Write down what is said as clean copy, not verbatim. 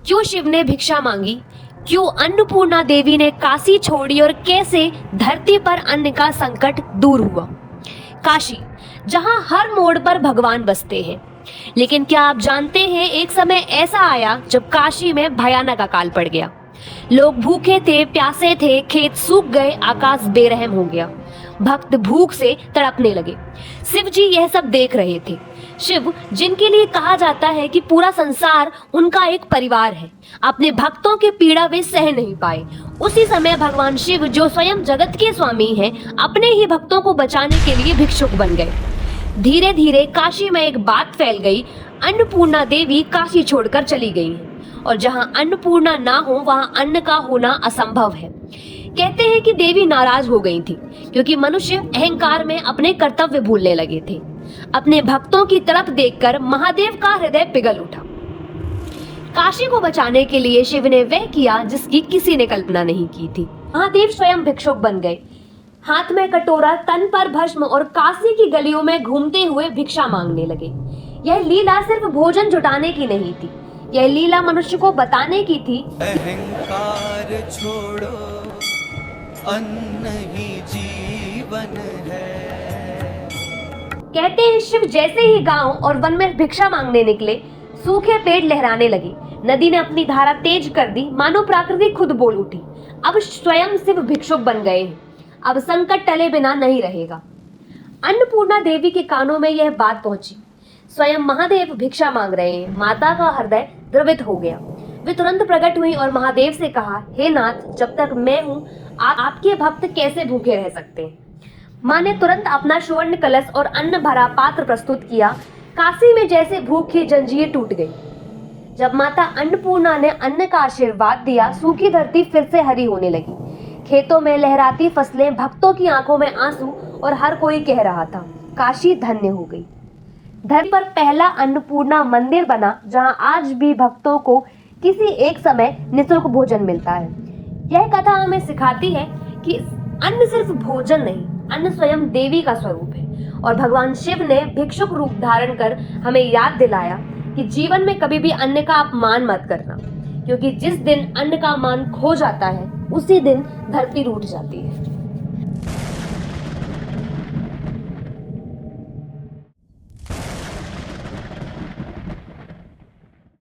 क्यों शिव ने भिक्षा मांगी, क्यों अन्नपूर्णा देवी ने काशी छोड़ी और कैसे धरती पर अन्न का संकट दूर हुआ। काशी, जहां हर मोड़ पर भगवान बसते हैं, लेकिन क्या आप जानते हैं एक समय ऐसा आया जब काशी में भयानक अकाल पड़ गया। लोग भूखे थे, प्यासे थे, खेत सूख गए, आकाश बेरहम हो गया, भक्त भूख से तड़पने लगे। शिव जी यह सब देख रहे थे। शिव, जिनके लिए कहा जाता है कि पूरा संसार उनका एक परिवार है, अपने भक्तों की पीड़ा वे सह नहीं पाए। उसी समय भगवान शिव, जो स्वयं जगत के स्वामी हैं, अपने ही भक्तों को बचाने के लिए भिक्षुक बन गए। धीरे धीरे काशी में एक बात फैल गई, अन्नपूर्णा देवी काशी छोड़कर चली गई हैं, और जहां अन्नपूर्णा ना हो वहां अन्न का होना असंभव है। कहते हैं कि देवी नाराज हो गई थी, क्योंकि मनुष्य अहंकार में अपने कर्तव्य भूलने लगे थे। अपने भक्तों की तरफ देखकर महादेव का हृदय पिघल उठा। काशी को बचाने के लिए शिव ने वह किया जिसकी किसी ने कल्पना नहीं की थी। महादेव स्वयं भिक्षुक बन गए, हाथ में कटोरा, तन पर भस्म, और काशी की गलियों में घूमते हुए भिक्षा मांगने लगे। यह लीला सिर्फ भोजन जुटाने की नहीं थी, यह लीला मनुष्य को बताने की थी, अहंकार छोड़ो, अन्न ही जीवन है। कहते हैं शिव जैसे ही गांव और वन में भिक्षा मांगने निकले, सूखे पेड़ लहराने लगे, नदी ने अपनी धारा तेज कर दी, मानो प्रकृति खुद बोल उठी। अब स्वयं शिव भिक्षुक बन गए हैं, अब संकट टले बिना नहीं रहेगा। अन्नपूर्णा देवी के कानों में यह बात पहुंची, स्वयं महादेव भिक्षा मांग रहे हैं। माता का हृदय द्रवित हो गया। वे तुरंत प्रकट हुई और महादेव से कहा, हे नाथ, जब तक मैं हूँ आपके भक्त कैसे भूखे रह सकते हैं। माँ ने तुरंत अपना सुवर्ण कलश और अन्न भरा पात्र प्रस्तुत किया। काशी में जैसे भूख की जंजीर टूट गई। जब माता अन्नपूर्णा ने अन्न का आशीर्वाद दिया, सूखी धरती फिर से हरी होने लगी। खेतों में लहराती फसलें, भक्तों की आंखों में आंसू, और हर कोई कह रहा था, काशी धन्य हो गई। धरती पर पहला अन्नपूर्णा मंदिर बना, जहां आज भी भक्तों को किसी एक समय निःशुल्क भोजन मिलता है। यह कथा हमें सिखाती है कि अन्न सिर्फ भोजन नहीं, अन्न स्वयं देवी का स्वरूप है। और भगवान शिव ने भिक्षुक रूप धारण कर हमें याद दिलाया कि जीवन में कभी भी अन्न का अपमान मत करना, क्योंकि जिस दिन अन्न का मान खो जाता है, उसी दिन धरती रूठ जाती है।